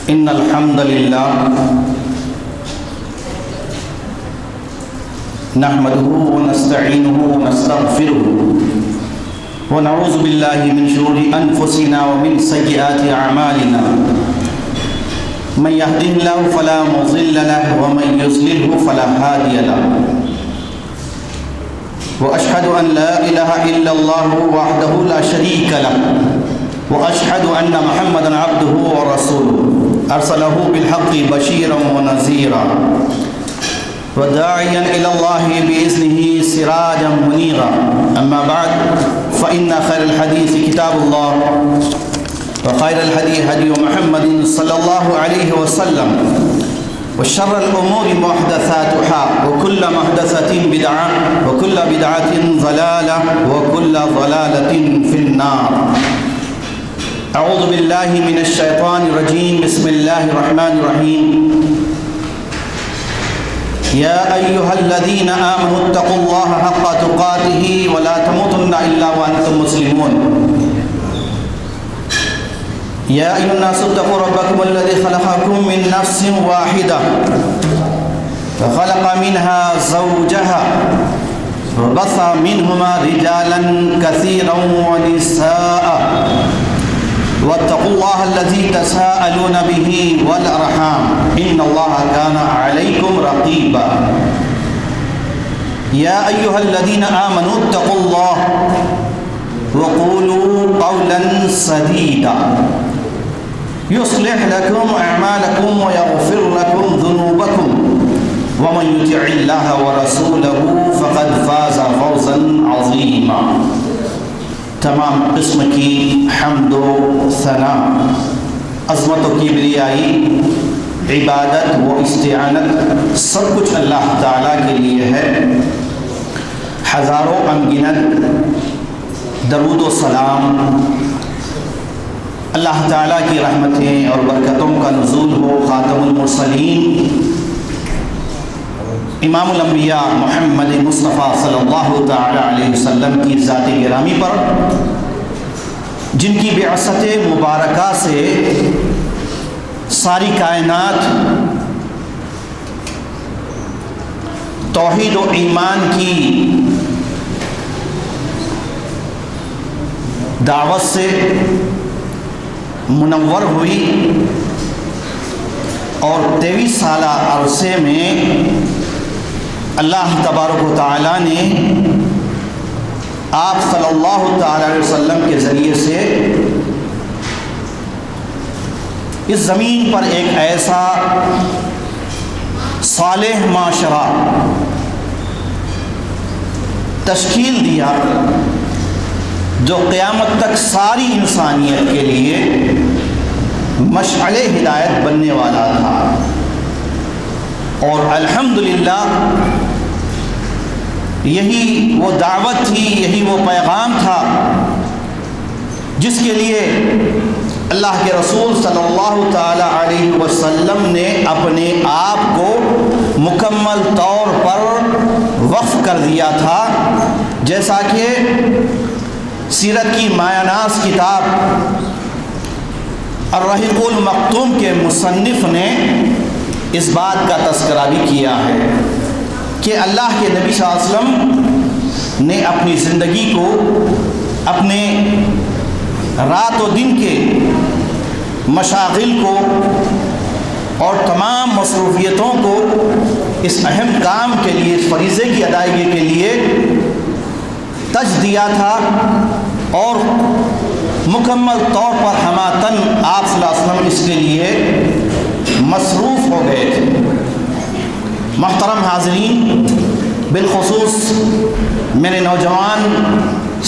إن الحمد لله نحمده ونستعينه ونستغفره ونعوذ بالله من شرور أنفسنا ومن سيئات أعمالنا من يهده الله فلا مضل له ومن يضلل فلا هادي له وأشهد أن لا إله إلا الله وحده لا شريك له وأشهد أن محمدًا عبده ورسوله أرسله بالحق بشيرا ونذيرا وداعيا إلى الله بإذنه سراجا منيرا أما بعد فإن خير الحديث كتاب الله وخير الهدي هدي محمد صلى الله عليه وسلم وشر الأمور محدثاتها وكل محدثة بدعة وكل بدعة ضلالة وكل ضلالة في النار. أعوذ بالله من الشيطان الرجيم. بسم الله الرحمن الرحيم. يا أيها الذين آمنوا اتقوا الله حق تقاته ولا تموتن إلا وأنتم مسلمون. يا أيها الناس اتقوا ربكم الذي خلقكم من نفس واحدة وخلق منها زوجها وبث منهما رجالا كثيرا ونساء واتقوا الله الذي تساءلون به والأرحام إن الله كان عليكم رقيبا. يا أيها الذين آمنوا اتقوا الله وقولوا قولا سديدا يصلح لكم أعمالكم ويغفر لكم ذنوبكم ومن يطع الله ورسوله فقد فاز فوزا عظيما. تمام قسم کی حمد و ثنا، عظمت و کبریائی، عبادت و استعانت سب کچھ اللہ تعالیٰ کے لیے ہے. ہزاروں انگنت درود و سلام اللہ تعالیٰ کی رحمتیں اور برکتوں کا نزول ہو خاتم المرسلین امام الانبیاء محمد مصطفیٰ صلی اللہ تعالیٰ علیہ وسلم کی ذات گرامی پر، جن کی بعثت مبارکہ سے ساری کائنات توحید و ایمان کی دعوت سے منور ہوئی اور 23 سالہ عرصے میں اللہ تبارک و تعالیٰ نے آپ صلی اللہ تعالیٰ علیہ وسلم کے ذریعے سے اس زمین پر ایک ایسا صالح معاشرہ تشکیل دیا جو قیامت تک ساری انسانیت کے لیے مشعل ہدایت بننے والا تھا. اور الحمدللہ یہی وہ دعوت تھی، یہی وہ پیغام تھا جس کے لیے اللہ کے رسول صلی اللہ تعالی علیہ وسلم نے اپنے آپ کو مکمل طور پر وقف کر دیا تھا. جیسا کہ سیرت کی مایہ ناز کتاب الرحیق المختوم کے مصنف نے اس بات کا تذکرہ بھی کیا ہے کہ اللہ کے نبی صلی اللہ علیہ وسلم نے اپنی زندگی کو، اپنے رات و دن کے مشاغل کو اور تمام مصروفیتوں کو اس اہم کام کے لیے، اس فریضے کی ادائیگی کے لیے تج دیا تھا اور مکمل طور پر ہماتن آپ صلی اللہ علیہ وسلم اس کے لیے مصروف ہو گئے تھے. محترم حاضرین، بالخصوص میرے نوجوان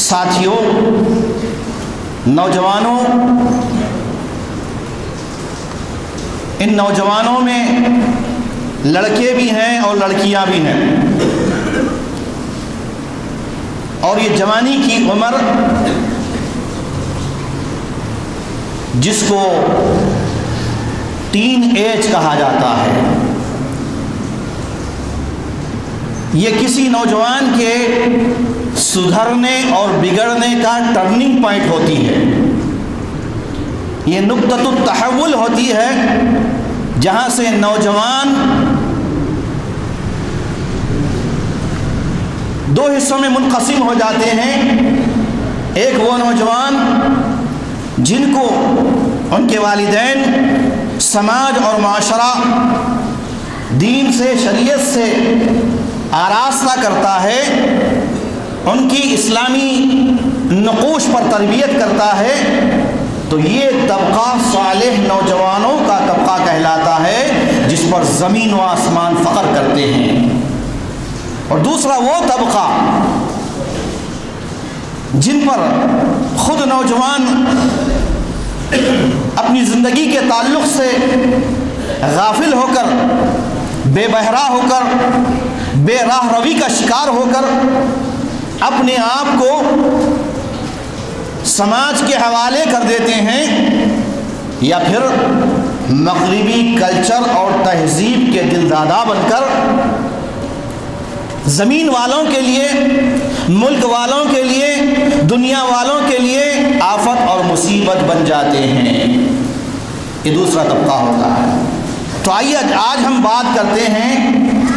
ساتھیوں، نوجوانوں، ان نوجوانوں میں لڑکے بھی ہیں اور لڑکیاں بھی ہیں، اور یہ جوانی کی عمر جس کو ٹین ایج کہا جاتا ہے، یہ کسی نوجوان کے سدھرنے اور بگڑنے کا ٹرننگ پوائنٹ ہوتی ہے. یہ نقطۃ التحول ہوتی ہے جہاں سے نوجوان دو حصوں میں منقسم ہو جاتے ہیں۔ ایک وہ نوجوان جن کو ان کے والدین، سماج اور معاشرہ دین سے، شریعت سے آراستہ کرتا ہے، ان کی اسلامی نقوش پر تربیت کرتا ہے، تو یہ طبقہ صالح نوجوانوں کا طبقہ کہلاتا ہے جس پر زمین و آسمان فخر کرتے ہیں۔ اور دوسرا وہ طبقہ جن پر خود نوجوان اپنی زندگی کے تعلق سے غافل ہو کر، بے بہرا ہو کر، بے راہ روی کا شکار ہو کر اپنے آپ کو سماج کے حوالے کر دیتے ہیں، یا پھر مغربی کلچر اور تہذیب کے دلدادہ بن کر زمین والوں کے لیے، ملک والوں کے لیے، دنیا والوں کے لیے آفت اور مصیبت بن جاتے ہیں۔ یہ دوسرا طبقہ ہوتا ہے۔ تو آئیے آج ہم بات کرتے ہیں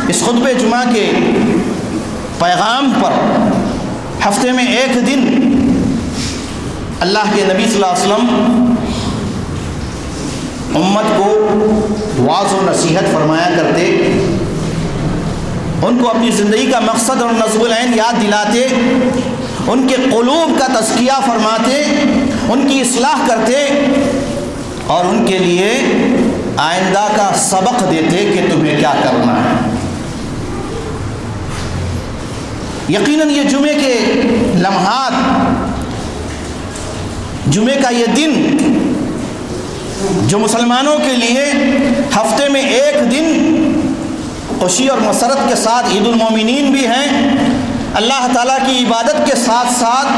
اس خطبہ جمعہ کے پیغام پر۔ ہفتے میں ایک دن اللہ کے نبی صلی اللہ علیہ وسلم امت کو واعظ و نصیحت فرمایا کرتے، ان کو اپنی زندگی کا مقصد اور نصب العین یاد دلاتے، ان کے قلوب کا تزکیہ فرماتے، ان کی اصلاح کرتے اور ان کے لیے آئندہ کا سبق دیتے کہ تمہیں کیا کرنا ہے۔ یقیناً یہ جمعے کے لمحات، جمعے کا یہ دن جو مسلمانوں کے لیے ہفتے میں ایک دن خوشی اور مسرت کے ساتھ عید المومنین بھی ہیں، اللہ تعالیٰ کی عبادت کے ساتھ ساتھ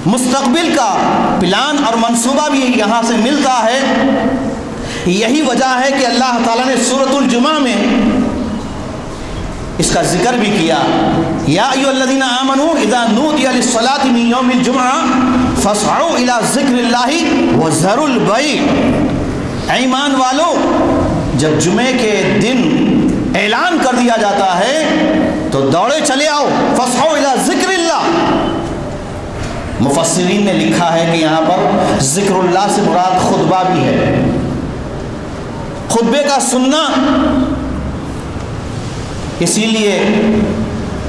مستقبل کا پلان اور منصوبہ بھی یہاں سے ملتا ہے۔ یہی وجہ ہے کہ اللہ تعالیٰ نے سورۃ الجمعہ میں اس کا ذکر بھی کیا، یا ایھا الذین آمنوا اذا نودی للصلاۃ من یوم الجمعہ فاسعوا الی ذکر اللہ وذروا البیع۔ اے ایمان والو، جب جمعے کے دن اعلان کر دیا جاتا ہے تو دوڑے چلے آؤ، فاسعوا الی ذکر اللہ۔ مفسرین نے لکھا ہے کہ یہاں پر ذکر اللہ سے مراد خطبہ بھی ہے۔ خطبے کا سننا، اسی لیے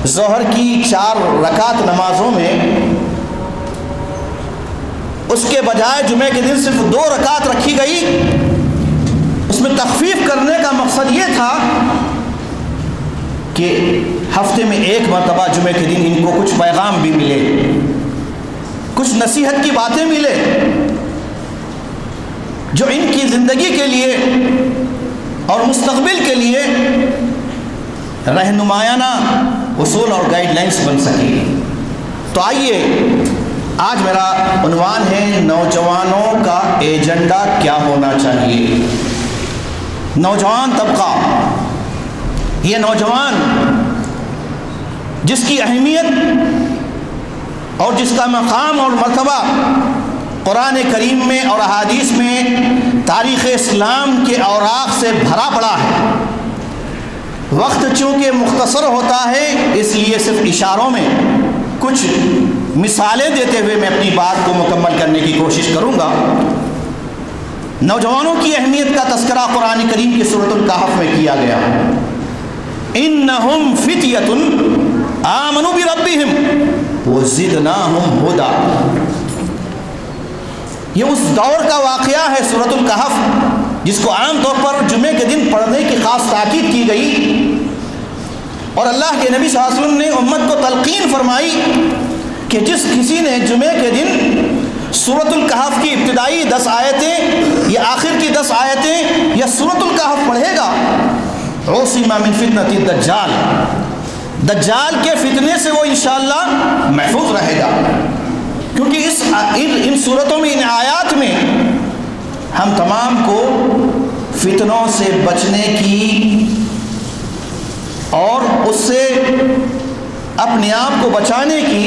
ظہر کی 4 رکعت نمازوں میں اس کے بجائے جمعے کے دن صرف 2 رکعت رکھی گئی۔ اس میں تخفیف کرنے کا مقصد یہ تھا کہ ہفتے میں ایک مرتبہ جمعے کے دن ان کو کچھ پیغام بھی ملے، کچھ نصیحت کی باتیں ملے جو ان کی زندگی کے لیے اور مستقبل کے لیے رہنمایانہ اصول اور گائیڈ لائنس بن سکے۔ تو آئیے، آج میرا عنوان ہے نوجوانوں کا ایجنڈا کیا ہونا چاہیے۔ نوجوان طبقہ، یہ نوجوان جس کی اہمیت اور جس کا مقام اور مرتبہ قرآن کریم میں اور احادیث میں تاریخ اسلام کے اوراق سے بھرا پڑا ہے۔ وقت چونکہ مختصر ہوتا ہے، اس لیے صرف اشاروں میں کچھ مثالیں دیتے ہوئے میں اپنی بات کو مکمل کرنے کی کوشش کروں گا۔ نوجوانوں کی اہمیت کا تذکرہ قرآن کریم کی سورۃ الکہف میں کیا گیا۔ انہم فتیۃ آمنوا بربہم وزدناہم ھدی۔ یہ اس دور کا واقعہ ہے سورۃ الکہف، جس کو عام طور پر جمعے کے دن پڑھنے کی خاص تاکید کی گئی، اور اللہ کے نبی صلی اللہ علیہ وسلم نے امت کو تلقین فرمائی کہ جس کسی نے جمعے کے دن سورۃ الکہف کی ابتدائی 10 آیتیں یا آخر کی 10 آیتیں یا سورۃ الکہف پڑھے گا، عصم من فتنۃ الدجال، دجال کے فتنے سے وہ انشاءاللہ محفوظ رہے گا۔ کیونکہ ان صورتوں میں، ان آیات میں ہم تمام کو فتنوں سے بچنے کی اور اس سے اپنے آپ کو بچانے کی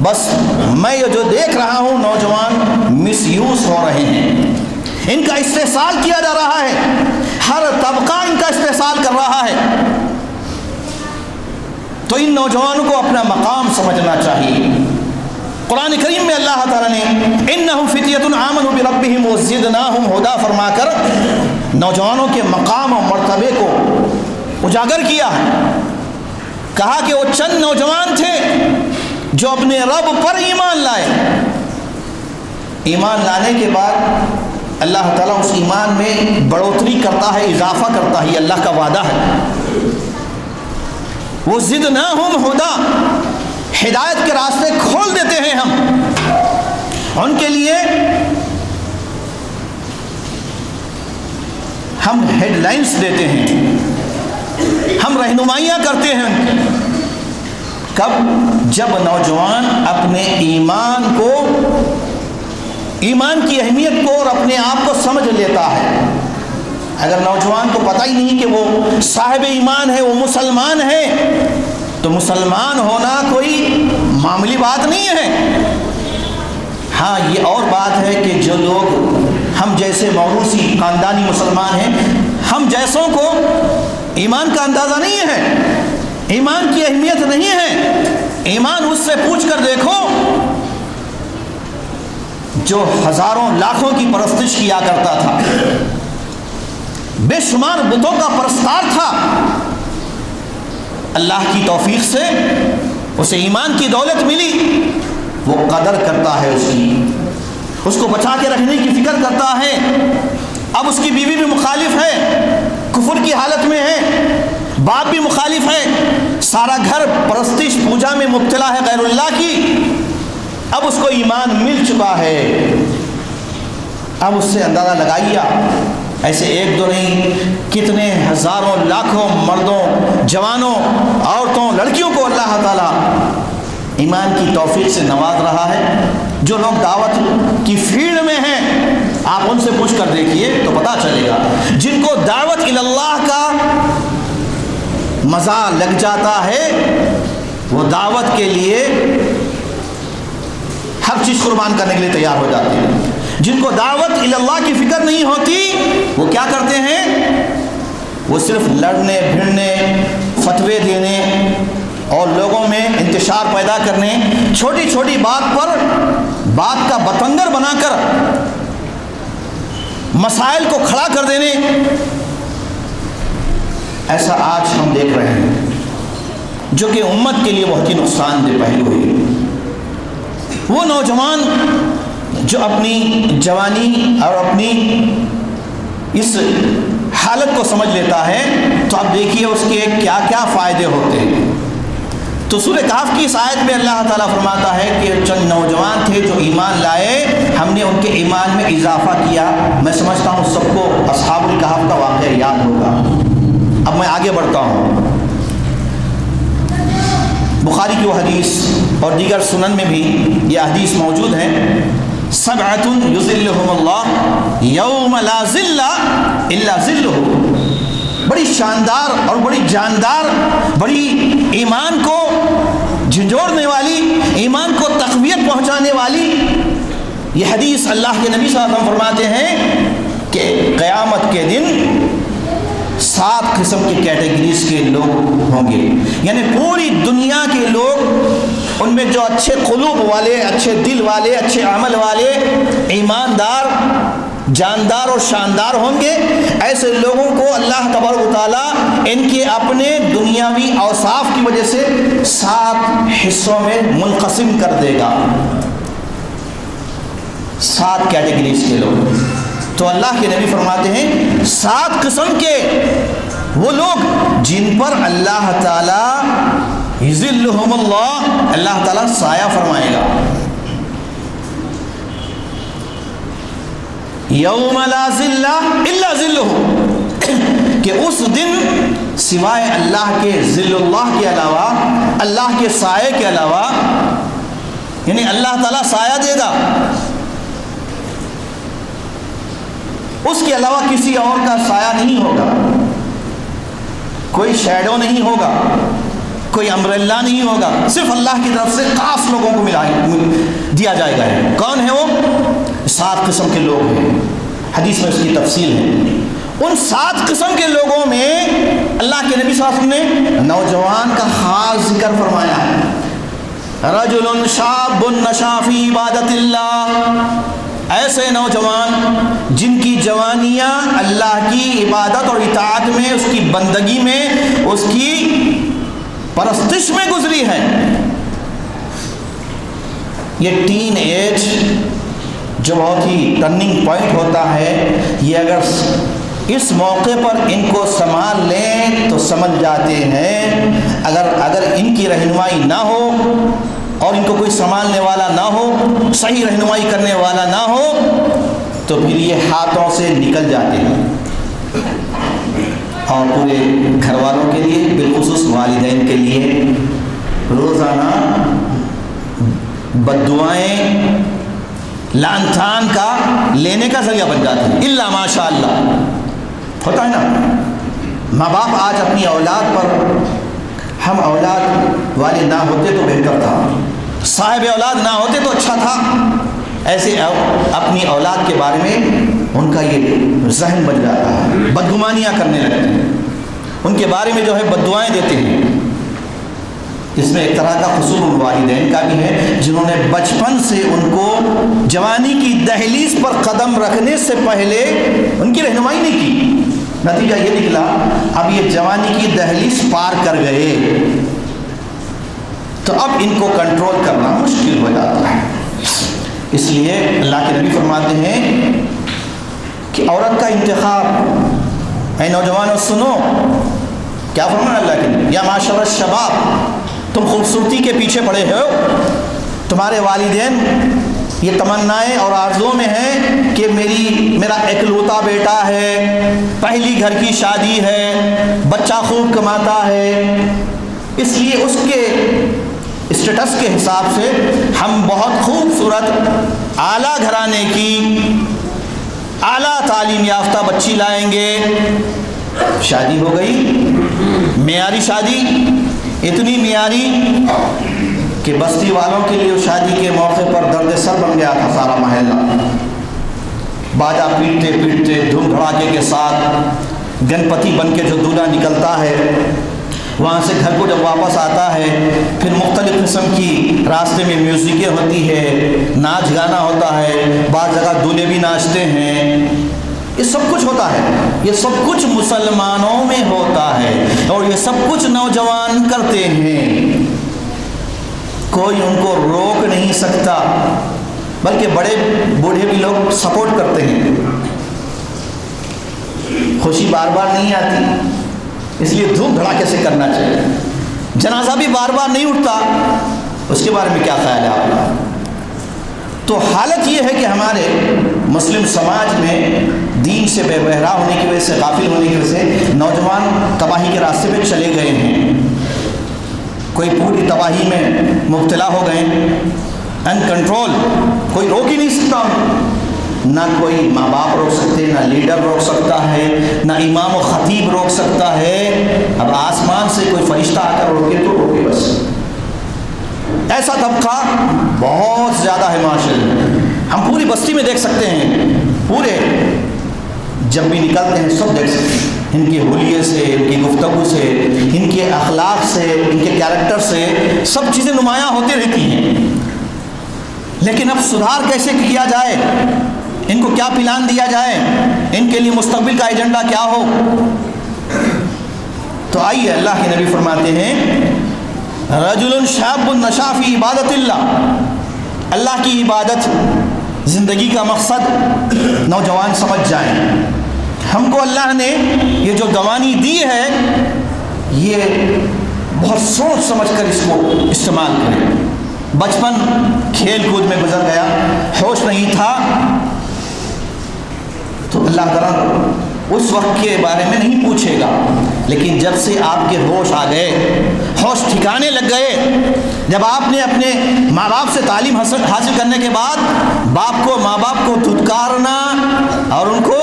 بس میں یہ جو دیکھ رہا ہوں نوجوان مس یوز ہو رہے ہیں، ان کا استحصال کیا جا رہا ہے، ہر طبقہ ان کا استحصال کر رہا ہے۔ تو ان نوجوانوں کو اپنا مقام سمجھنا چاہیے۔ قرآن کریم میں اللہ تعالیٰ نے انہم فتیۃ آمنوا بربہم وزدناہم ھدا فرما کر نوجوانوں کے مقام و مرتبے کو اجاگر کیا ہے۔ کہا کہ وہ چند نوجوان تھے جو اپنے رب پر ایمان لائے، ایمان لانے کے بعد اللہ تعالیٰ اس ایمان میں بڑھوتری کرتا ہے، اضافہ کرتا ہے، یہ اللہ کا وعدہ ہے۔ وزدناہم ھدا، ہدایت کے راستے کھول دیتے ہیں ہم ان کے لیے۔ ہم ہیڈ لائنز دیتے ہیں، ہم رہنمائیاں کرتے ہیں ان کی۔ کب؟ جب نوجوان اپنے ایمان کو، ایمان کی اہمیت کو اور اپنے آپ کو سمجھ لیتا ہے۔ اگر نوجوان کو پتہ ہی نہیں کہ وہ صاحب ایمان ہے، وہ مسلمان ہے، تو مسلمان ہونا کوئی معمولی بات نہیں ہے۔ ہاں یہ اور بات ہے کہ جو لوگ ہم جیسے موروثی خاندانی مسلمان ہیں، ہم جیسوں کو ایمان کا اندازہ نہیں ہے، ایمان کی اہمیت نہیں ہے۔ ایمان اس سے پوچھ کر دیکھو جو ہزاروں لاکھوں کی پرستش کیا کرتا تھا، بے شمار بتوں کا پرستار تھا، اللہ کی توفیق سے اسے ایمان کی دولت ملی، وہ قدر کرتا ہے اس کو بچا کے رکھنے کی فکر کرتا ہے۔ اب اس کی بیوی بھی مخالف ہے، کفر کی حالت میں ہے، باپ بھی مخالف ہے، سارا گھر پرستش پوجا میں مبتلا ہے غیر اللہ کی۔ اب اس کو ایمان مل چکا ہے، اب اس سے اندازہ لگائیے، ایسے ایک دو نہیں، کتنے ہزاروں لاکھوں مردوں، جوانوں، عورتوں، لڑکیوں کو اللہ تعالیٰ ایمان کی توفیق سے نواز رہا ہے۔ جو لوگ دعوت کی فیلڈ میں ہیں، آپ ان سے پوچھ کر دیکھیے تو پتہ چلے گا، جن کو دعوت اللہ کا مزہ لگ جاتا ہے، وہ دعوت کے لیے ہر چیز قربان کرنے کے لیے تیار ہو جاتے ہیں۔ جن کو دعوت اللہ کی فکر نہیں ہوتی، وہ کیا کرتے ہیں؟ وہ صرف لڑنے بھیڑنے، فتوے دینے اور لوگوں میں انتشار پیدا کرنے، چھوٹی چھوٹی بات پر بات کا بتنگڑ بنا کر مسائل کو کھڑا کر دینے، ایسا آج ہم دیکھ رہے ہیں، جو کہ امت کے لیے بہت ہی نقصان دہ پہلو ہے۔ وہ نوجوان جو اپنی جوانی اور اپنی اس حالت کو سمجھ لیتا ہے، تو اب دیکھیے اس کے کیا کیا فائدے ہوتے ہیں۔ تو سورہ کہف کی اس آیت میں اللہ تعالیٰ فرماتا ہے کہ چند نوجوان تھے جو ایمان لائے، ہم نے ان کے ایمان میں اضافہ کیا۔ میں سمجھتا ہوں سب کو اصحاب الکہف کا واقعہ یاد ہوگا۔ اب میں آگے بڑھتا ہوں۔ بخاری کی وہ حدیث اور دیگر سنن میں بھی یہ حدیث موجود ہے، سبعۃ یظلھم اللہ یوم لا ظل الا ظلہ۔ بڑی شاندار اور بڑی جاندار، بڑی ایمان کو جھنجھوڑنے والی، ایمان کو تقویت پہنچانے والی یہ حدیث اللہ کے نبی صلی اللہ علیہ وسلم فرماتے ہیں کہ قیامت کے دن 7 قسم کی کیٹیگریز کے لوگ ہوں گے، یعنی پوری دنیا کے لوگ، ان میں جو اچھے قلوب والے، اچھے دل والے، اچھے عمل والے، ایماندار، جاندار اور شاندار ہوں گے، ایسے لوگوں کو اللہ تبارک و تعالیٰ ان کے اپنے دنیاوی اوصاف کی وجہ سے 7 حصوں میں منقسم کر دے گا۔ 7 کیٹیگریز کے لوگ۔ تو اللہ کے نبی فرماتے ہیں 7 قسم کے وہ لوگ جن پر اللہ تعالیٰ یظلھم اللہ، اللہ تعالیٰ سایہ فرمائے گا۔ یوم لا ظل الا ظلہ، کہ اس دن سوائے اللہ کے ظل اللہ کے علاوہ، اللہ کے سائے کے علاوہ، یعنی اللہ تعالیٰ سایہ دے گا، اس کے علاوہ کسی اور کا سایہ نہیں ہوگا، کوئی شیڈو نہیں ہوگا، کوئی امبریلا نہیں ہوگا، صرف اللہ کی طرف سے خاص لوگوں کو دیا جائے گا۔ کون ہے وہ؟ 7 قسم کے لوگ ہیں، حدیث میں اس کی تفصیل ہے۔ ان 7 قسم کے لوگوں میں اللہ کے نبی صلی اللہ علیہ وسلم نے نوجوان کا خاص ذکر فرمایا ہے۔ رجل شاب نشا فی عبادت اللہ، ایسے نوجوان جن کی جوانیاں اللہ کی عبادت اور اطاعت میں، اس کی بندگی میں، اس کی پرستش میں گزری ہے۔ یہ ٹین ایج جو بہت ہی ٹرننگ پوائنٹ ہوتا ہے، یہ اگر اس موقع پر ان کو سنبھال لیں تو سمجھ جاتے ہیں۔ اگر ان کی رہنمائی نہ ہو اور ان کو کوئی سنبھالنے والا نہ ہو، صحیح رہنمائی کرنے والا نہ ہو، تو پھر یہ ہاتھوں سے نکل جاتے ہیں۔ اور پورے گھر والوں کے لیے، بالخصوص والدین کے لیے روزانہ بد دعائیں لعن طعن کا لینے کا ذریعہ بن جاتے ہیں۔ الا ماشاء اللہ ہوتا ہے نا، ماں باپ آج اپنی اولاد پر، ہم اولاد والے نہ ہوتے تو بہتر تھا، صاحب اولاد نہ ہوتے تو اچھا تھا، ایسے اپنی اولاد کے بارے میں ان کا یہ ذہن بن جاتا ہے، بدگمانیاں کرنے لگتے ہیں، ان کے بارے میں جو ہے بد دعائیں دیتے ہیں۔ اس میں ایک طرح کا قصور ان والدین کا بھی ہے جنہوں نے بچپن سے ان کو جوانی کی دہلیز پر قدم رکھنے سے پہلے ان کی رہنمائی نہیں کی۔ نتیجہ یہ نکلا اب یہ جوانی کی دہلیز پار کر گئے تو اب ان کو کنٹرول کرنا مشکل ہو جاتا ہے۔ اس لیے اللہ کے نبی فرماتے ہیں کہ عورت کا انتخاب، اے نوجوانوں سنو، کیا فرمایا اللہ کے نبی؟ یا معاشر الشباب، تم خوبصورتی کے پیچھے پڑے ہو، تمہارے والدین یہ تمنائیں اور آرزو میں ہیں کہ میرا اکلوتا بیٹا ہے، پہلی گھر کی شادی ہے، بچہ خوب کماتا ہے، اس لیے اس کے اسٹیٹس کے حساب سے ہم بہت خوبصورت اعلیٰ گھرانے کی اعلیٰ تعلیم یافتہ بچی لائیں گے۔ شادی ہو گئی، معیاری شادی، اتنی معیاری کہ بستی والوں کے لیے شادی کے موقع پر درد سر بن گیا تھا سارا محلہ۔ باجا پیٹتے پیٹتے دھوم دھڑاکے کے ساتھ گنپتی بن کے جو دولہا نکلتا ہے، وہاں سے گھر کو جب واپس آتا ہے، پھر مختلف قسم کی راستے میں میوزکیں ہوتی ہے، ناچ گانا ہوتا ہے، بعض جگہ دولہے بھی ناچتے ہیں، یہ سب کچھ ہوتا ہے، یہ سب کچھ مسلمانوں میں ہوتا ہے اور یہ سب کچھ نوجوان کرتے ہیں، کوئی ان کو روک نہیں سکتا، بلکہ بڑے بوڑھے بھی لوگ سپورٹ کرتے ہیں۔ خوشی بار بار نہیں آتی، اس لیے دھوم دھڑاکے سے کرنا چاہیے۔ جنازہ بھی بار بار نہیں اٹھتا، اس کے بارے میں کیا خیال ہے آپ کا؟ تو حالت یہ ہے کہ ہمارے مسلم سماج میں دین سے بے بہرا ہونے کی وجہ سے، غافل ہونے کی وجہ سے نوجوان تباہی کے راستے پہ چلے گئے ہیں، کوئی پوری تباہی میں مبتلا ہو گئے، ان کنٹرول، کوئی روک ہی نہیں سکتا، نہ کوئی ماں باپ روک سکتے، نہ لیڈر روک سکتا ہے، نہ امام و خطیب روک سکتا ہے۔ اب آسمان سے کوئی فرشتہ آ کر روکے تو روکے بس۔ ایسا طبقہ بہت زیادہ ہے معاشرے میں، ہم پوری بستی میں دیکھ سکتے ہیں، پورے جب بھی نکلتے ہیں سب دیکھ سکتے ہیں، ان کے حلیے سے، ان کی گفتگو سے، ان کے اخلاق سے، ان کے کیریکٹر سے سب چیزیں نمایاں ہوتی رہتی ہیں۔ لیکن اب سدھار کیسے کیا جائے، ان کو کیا پلان دیا جائے، ان کے لیے مستقبل کا ایجنڈا کیا ہو؟ تو آئیے اللہ کے نبی فرماتے ہیں رجل شاب نشا فی عبادت اللہ، اللہ کی عبادت زندگی کا مقصد نوجوان سمجھ جائیں۔ ہم کو اللہ نے یہ جو جوانی دی ہے یہ بہت سوچ سمجھ کر اس کو استعمال کریں۔ بچپن کھیل کود میں گزر گیا، ہوش نہیں تھا، تو اللہ تعالیٰ اس وقت کے بارے میں نہیں پوچھے گا، لیکن جب سے آپ کے ہوش آ گئے، ہوش ٹھکانے لگ گئے، جب آپ نے اپنے ماں باپ سے تعلیم حاصل کرنے کے بعد ماں باپ کو دھتکارنا اور ان کو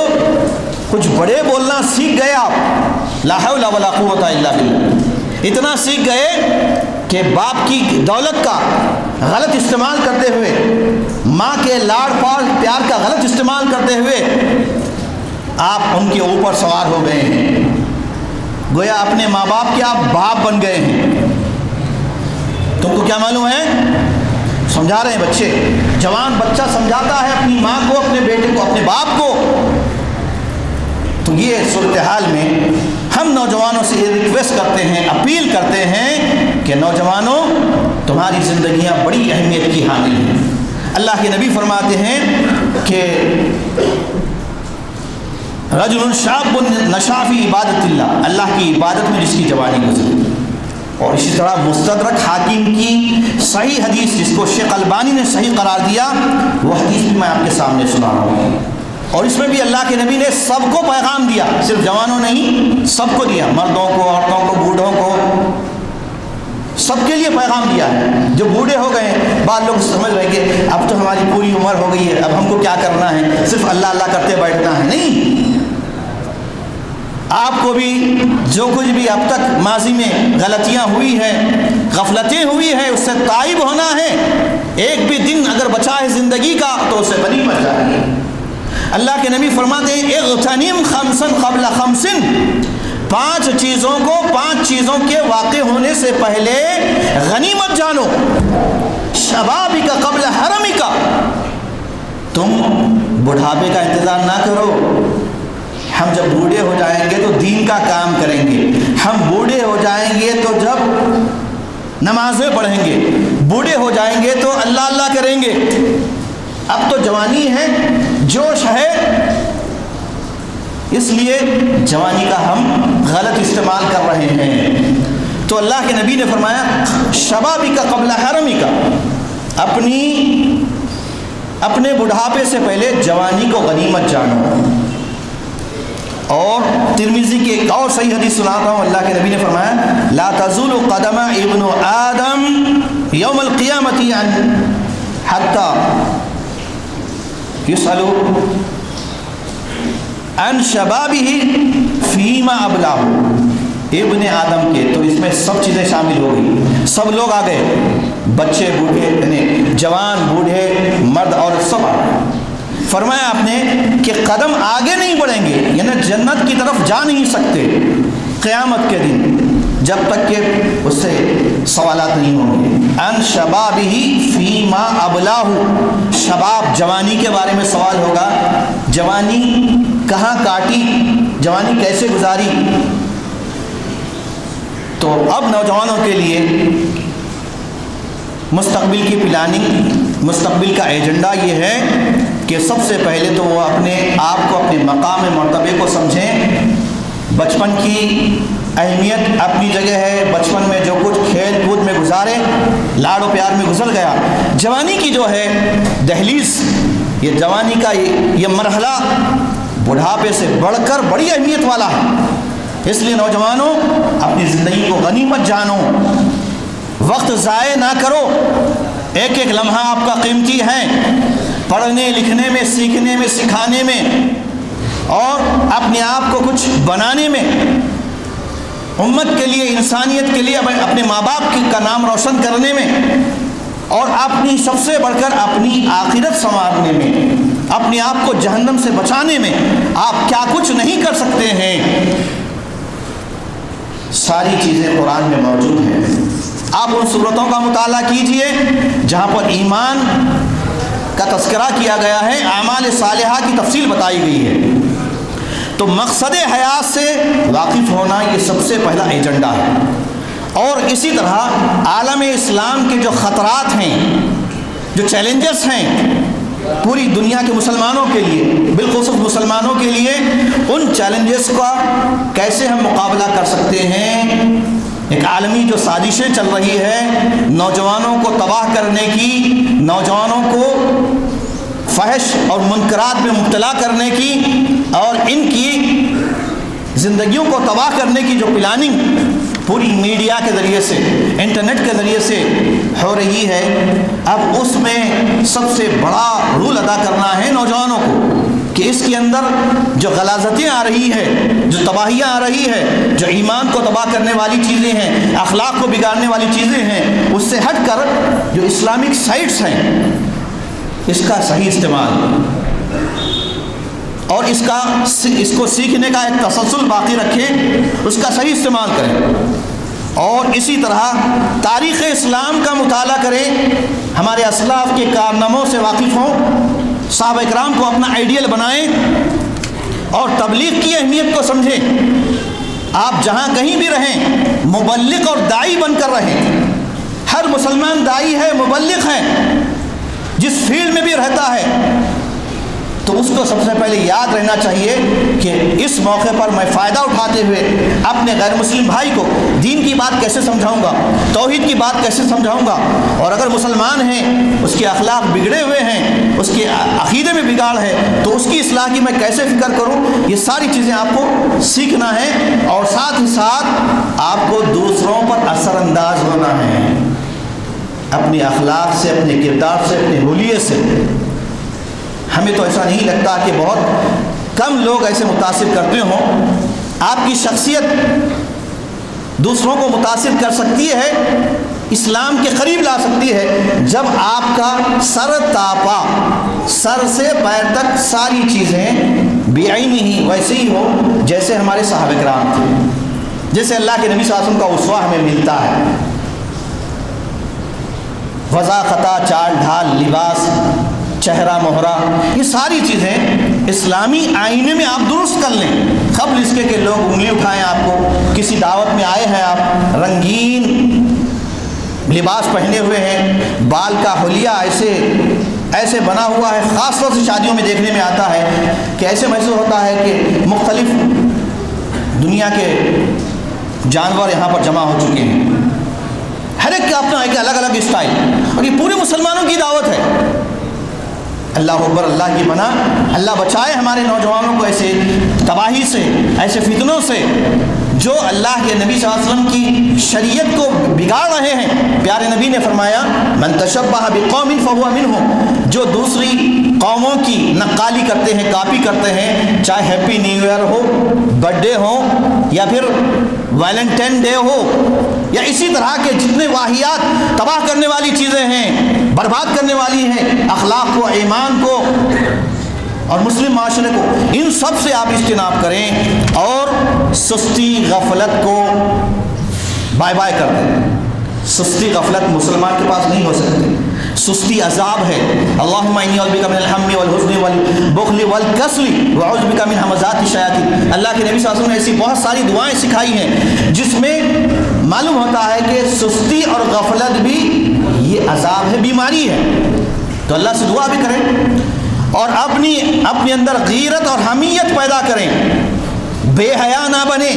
کچھ بڑے بولنا سیکھ گئے، آپ لا حول ولا قوت الا باللہ، اتنا سیکھ گئے کہ باپ کی دولت کا غلط استعمال کرتے ہوئے، ماں کے لاڑ پیار کا غلط استعمال کرتے ہوئے آپ ان کے اوپر سوار ہو گئے ہیں، گویا اپنے ماں باپ کے آپ باپ بن گئے ہیں۔ تم کو کیا معلوم ہے؟ سمجھا رہے ہیں بچے، جوان بچہ سمجھاتا ہے اپنی ماں کو، اپنے بیٹے کو، اپنے باپ کو۔ تو یہ صورتحال میں ہم نوجوانوں سے یہ ریکویسٹ کرتے ہیں، اپیل کرتے ہیں کہ نوجوانوں، تمہاری زندگیاں بڑی اہمیت کی حامل ہیں۔ اللہ کے نبی فرماتے ہیں کہ رجل شاب نشا فی عبادت اللہ، اللہ کی عبادت میں جس کی جوانی گزری۔ اور اسی طرح مستدرک حاکم کی صحیح حدیث، جس کو شیخ البانی نے صحیح قرار دیا، وہ حدیث بھی میں آپ کے سامنے سنا رہا ہوں۔ اور اس میں بھی اللہ کے نبی نے سب کو پیغام دیا، صرف جوانوں نہیں، سب کو دیا، مردوں کو، عورتوں کو، بوڑھوں کو، سب کے لیے پیغام دیا ہے۔ جو بوڑھے ہو گئے ہیں، بعض لوگ سمجھ رہے کہ اب تو ہماری پوری عمر ہو گئی ہے، اب ہم کو کیا کرنا ہے، صرف اللہ اللہ کرتے بیٹھنا ہے۔ نہیں، آپ کو بھی جو کچھ بھی اب تک ماضی میں غلطیاں ہوئی ہیں، غفلتیں ہوئی ہیں، اس سے تائب ہونا ہے۔ ایک بھی دن اگر بچا ہے زندگی کا تو اسے غنیمت جانیے۔ اللہ کے نبی فرماتے ہیں اغتنم خمسن قبل خمسن، 5 چیزوں کو 5 چیزوں کے واقع ہونے سے پہلے غنیمت جانو۔ شبابک قبل حرمک، تم بڑھاپے کا انتظار نہ کرو۔ ہم جب بوڑھے ہو جائیں گے تو دین کا کام کریں گے، ہم بوڑھے ہو جائیں گے تو جب نمازیں پڑھیں گے، بوڑھے ہو جائیں گے تو اللہ اللہ کریں گے۔ اب تو جوانی ہے، جوش ہے، اس لیے جوانی کا ہم غلط استعمال کر رہے ہیں۔ تو اللہ کے نبی نے فرمایا شبابک قبل حرمک، اپنے بڑھاپے سے پہلے جوانی کو غنیمت جانو۔ اور ترمذی کی ایک اور صحیح حدیث سناتا ہوں، اللہ کے نبی نے فرمایا لا تزول قدم ابن آدم یوم القیامت حتی یسأل عن شبابہ فیما ابلاہ۔ ابن آدم کے، تو اس میں سب چیزیں شامل ہو گئی، سب لوگ آ گئے، بچے بوڑھے، یعنی جوان بوڑھے مرد عورت سب آ گئے۔ فرمایا آپ نے کہ قدم آگے نہیں بڑھیں گے، یعنی جنت کی طرف جا نہیں سکتے قیامت کے دن جب تک کہ اس سے سوالات نہیں ہوں گے۔ ان شبابہ فیما ابلاہ، شباب جوانی کے بارے میں سوال ہوگا، جوانی کہاں کاٹی، جوانی کیسے گزاری۔ تو اب نوجوانوں کے لیے مستقبل کی پلاننگ، مستقبل کا ایجنڈا یہ ہے کہ سب سے پہلے تو وہ اپنے آپ کو، اپنے مقام مرتبے کو سمجھیں۔ بچپن کی اہمیت اپنی جگہ ہے، بچپن میں جو کچھ کھیل کود میں گزارے، لاڑ و پیار میں گزر گیا۔ جوانی کی جو ہے دہلیز، یہ جوانی کا یہ مرحلہ بڑھاپے سے بڑھ کر بڑی اہمیت والا ہے۔ اس لیے نوجوانوں، اپنی زندگی کو غنیمت جانو، وقت ضائع نہ کرو، ایک ایک لمحہ آپ کا قیمتی ہے، پڑھنے لکھنے میں، سیکھنے میں، سکھانے میں، اور اپنے آپ کو کچھ بنانے میں، امت کے لیے، انسانیت کے لیے، اپنے ماں باپ کا نام روشن کرنے میں، اور اپنی سب سے بڑھ کر اپنی آخرت سنوارنے میں، اپنے آپ کو جہنم سے بچانے میں آپ کیا کچھ نہیں کر سکتے ہیں۔ ساری چیزیں قرآن میں موجود ہیں۔ آپ ان صورتوں کا مطالعہ کیجئے جہاں پر ایمان کا تذکرہ کیا گیا ہے، اعمال صالحہ کی تفصیل بتائی گئی ہے۔ تو مقصد حیات سے واقف ہونا یہ سب سے پہلا ایجنڈا ہے۔ اور اسی طرح عالم اسلام کے جو خطرات ہیں، جو چیلنجز ہیں پوری دنیا کے مسلمانوں کے لیے، بالخصوص مسلمانوں کے لیے، ان چیلنجز کا کیسے ہم مقابلہ کر سکتے ہیں۔ ایک عالمی جو سازشیں چل رہی ہے نوجوانوں کو تباہ کرنے کی، نوجوانوں کو فحش اور منکرات میں مبتلا کرنے کی، اور ان کی زندگیوں کو تباہ کرنے کی جو پلاننگ پوری میڈیا کے ذریعے سے، انٹرنیٹ کے ذریعے سے ہو رہی ہے، اب اس میں سب سے بڑا رول ادا کرنا ہے نوجوانوں کو۔ کہ اس کے اندر جو غلاظتیں آ رہی ہے، جو تباہیاں آ رہی ہے، جو ایمان کو تباہ کرنے والی چیزیں ہیں، اخلاق کو بگاڑنے والی چیزیں ہیں، اس سے ہٹ کر جو اسلامک سائٹس ہیں اس کا صحیح استعمال اور اس کو سیکھنے کا ایک تسلسل باقی رکھیں، اس کا صحیح استعمال کریں، اور اسی طرح تاریخ اسلام کا مطالعہ کریں، ہمارے اسلاف کے کارناموں سے واقف ہوں، صحابہ اکرام کو اپنا آئیڈیل بنائیں اور تبلیغ کی اہمیت کو سمجھیں۔ آپ جہاں کہیں بھی رہیں مبلغ اور داعی بن کر رہیں۔ ہر مسلمان داعی ہے، مبلغ ہے، جس فیلڈ میں بھی رہتا ہے، تو اس کو سب سے پہلے یاد رہنا چاہیے کہ اس موقع پر میں فائدہ اٹھاتے ہوئے اپنے غیر مسلم بھائی کو دین کی بات کیسے سمجھاؤں گا، توحید کی بات کیسے سمجھاؤں گا، اور اگر مسلمان ہیں اس کے اخلاق بگڑے ہوئے ہیں، اس کے عقیدے میں بگاڑ ہے، تو اس کی اصلاح کی میں کیسے فکر کروں، یہ ساری چیزیں آپ کو سیکھنا ہے، اور ساتھ ہی ساتھ آپ کو دوسروں پر اثر انداز ہونا ہے، اپنے اخلاق سے، اپنے کردار سے، اپنے حلیے سے۔ ہمیں تو ایسا نہیں لگتا کہ بہت کم لوگ ایسے متاثر کرتے ہوں۔ آپ کی شخصیت دوسروں کو متاثر کر سکتی ہے، اسلام کے قریب لا سکتی ہے، جب آپ کا سر تاپا، سر سے پیر تک ساری چیزیں بعینی ہی ویسے ہی ہو جیسے ہمارے صحابہ کرام تھے، جیسے اللہ کے نبی صلی اللہ علیہ وسلم کا اسوہ ہمیں ملتا ہے۔ وضع خطا، چال ڈھال، لباس، چہرہ مہرہ، یہ ساری چیزیں اسلامی آئینے میں آپ درست کر لیں، قبل اس کے کہ لوگ انگلی اٹھائیں آپ کو۔ کسی دعوت میں آئے ہیں آپ، رنگین لباس پہنے ہوئے ہیں، بال کا حلیہ ایسے بنا ہوا ہے، خاص طور سے شادیوں میں دیکھنے میں آتا ہے کہ ایسے محسوس ہوتا ہے کہ مختلف دنیا کے جانور یہاں پر جمع ہو چکے ہیں، ہر ایک کا اپنا ایک الگ الگ اسٹائل، اور یہ پورے مسلمانوں کی دعوت ہے۔ اللہ اکبر، اللہ کی پناہ، اللہ بچائے ہمارے نوجوانوں کو ایسے تباہی سے، ایسے فتنوں سے جو اللہ کے نبی صلی اللہ علیہ وسلم کی شریعت کو بگاڑ رہے ہیں۔ پیارے نبی نے فرمایا من تشبہ بقوم فہو منہم، جو دوسری قوموں کی نقالی کرتے ہیں، کاپی کرتے ہیں، چاہے ہیپی نیو ایئر ہو، برتھ ڈے ہو، یا پھر ویلنٹائن ڈے ہو، یا اسی طرح کے جتنے واہیات تباہ کرنے والی چیزیں ہیں، برباد کرنے والی ہیں اخلاق کو، ایمان کو اور مسلم معاشرے کو، ان سب سے آپ اجتناب کریں اور سستی غفلت کو بائے بائے کر دیں۔ سستی غفلت مسلمان کے پاس نہیں ہو سکتی، سستی عذاب ہے۔ اللہم انی اعوذ بک من الہم والحزن والبخل والکسل واعوذ بک من ہمزات الشیاطین۔ اللہ کے نبی صلی اللہ علیہ وسلم نے ایسی بہت ساری دعائیں سکھائی ہیں جس میں معلوم ہوتا ہے کہ سستی اور غفلت بھی یہ عذاب ہے، بیماری ہے، تو اللہ سے دعا بھی کریں اور اپنے اندر غیرت اور حمیت پیدا کریں، بے حیا نہ بنیں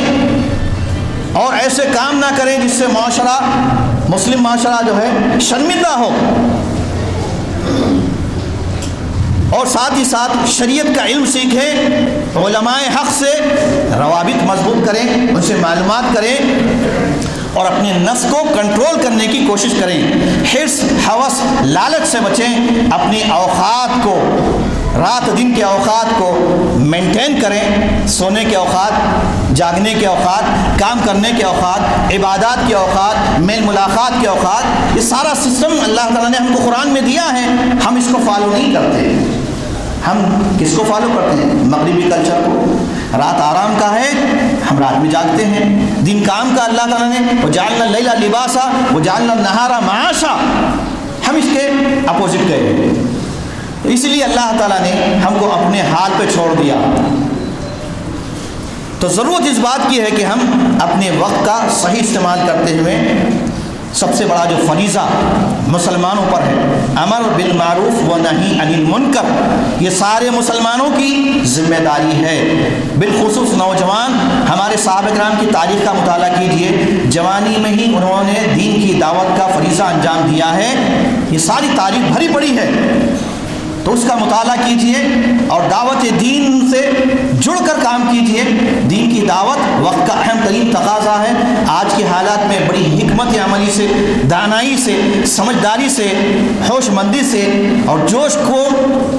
اور ایسے کام نہ کریں جس سے معاشرہ، مسلم معاشرہ جو ہے شرمندہ ہو، اور ساتھ ہی ساتھ شریعت کا علم سیکھیں، علماء حق سے روابط مضبوط کریں، ان سے معلومات کریں اور اپنے نفس کو کنٹرول کرنے کی کوشش کریں، حرص، ہوس، لالچ سے بچیں، اپنی اوقات کو، رات دن کے اوقات کو مینٹین کریں، سونے کے اوقات، جاگنے کے اوقات، کام کرنے کے اوقات، عبادات کے اوقات، میل ملاقات کے اوقات، یہ سارا سسٹم اللہ تعالیٰ نے ہم کو قرآن میں دیا ہے، ہم اس کو فالو نہیں کرتے۔ ہم کس کو فالو کرتے ہیں؟ مغربی کلچر کو۔ رات آرام کا ہے، ہم رات میں جاگتے ہیں، دن کام کا اللہ تعالیٰ نے وَجَعَلْنَا اللَّيْلَ لِبَاسًا وَجَعَلْنَا النَّهَارَ مَعَاشًا، ہم اس کے اپوزٹ گئے، اس لیے اللہ تعالیٰ نے ہم کو اپنے حال پہ چھوڑ دیا۔ تو ضرورت اس بات کی ہے کہ ہم اپنے وقت کا صحیح استعمال کرتے ہوئے، سب سے بڑا جو فریضہ مسلمانوں پر ہے، امر بالمعروف و نہی عن المنکر، یہ سارے مسلمانوں کی ذمہ داری ہے۔ بالخصوص نوجوان، ہمارے صحابہ کرام کی تاریخ کا مطالعہ کیجئے، جوانی میں ہی انہوں نے دین کی دعوت کا فریضہ انجام دیا ہے، یہ ساری تاریخ بھری پڑی ہے، تو اس کا مطالعہ کیجئے اور دعوت دین سے جڑ کر کام کیجئے۔ دین کی دعوت وقت کا اہم ترین تقاضا ہے۔ آج کے حالات میں بڑی حکمت عملی سے، دانائی سے، سمجھداری سے، ہوش مندی سے اور جوش کو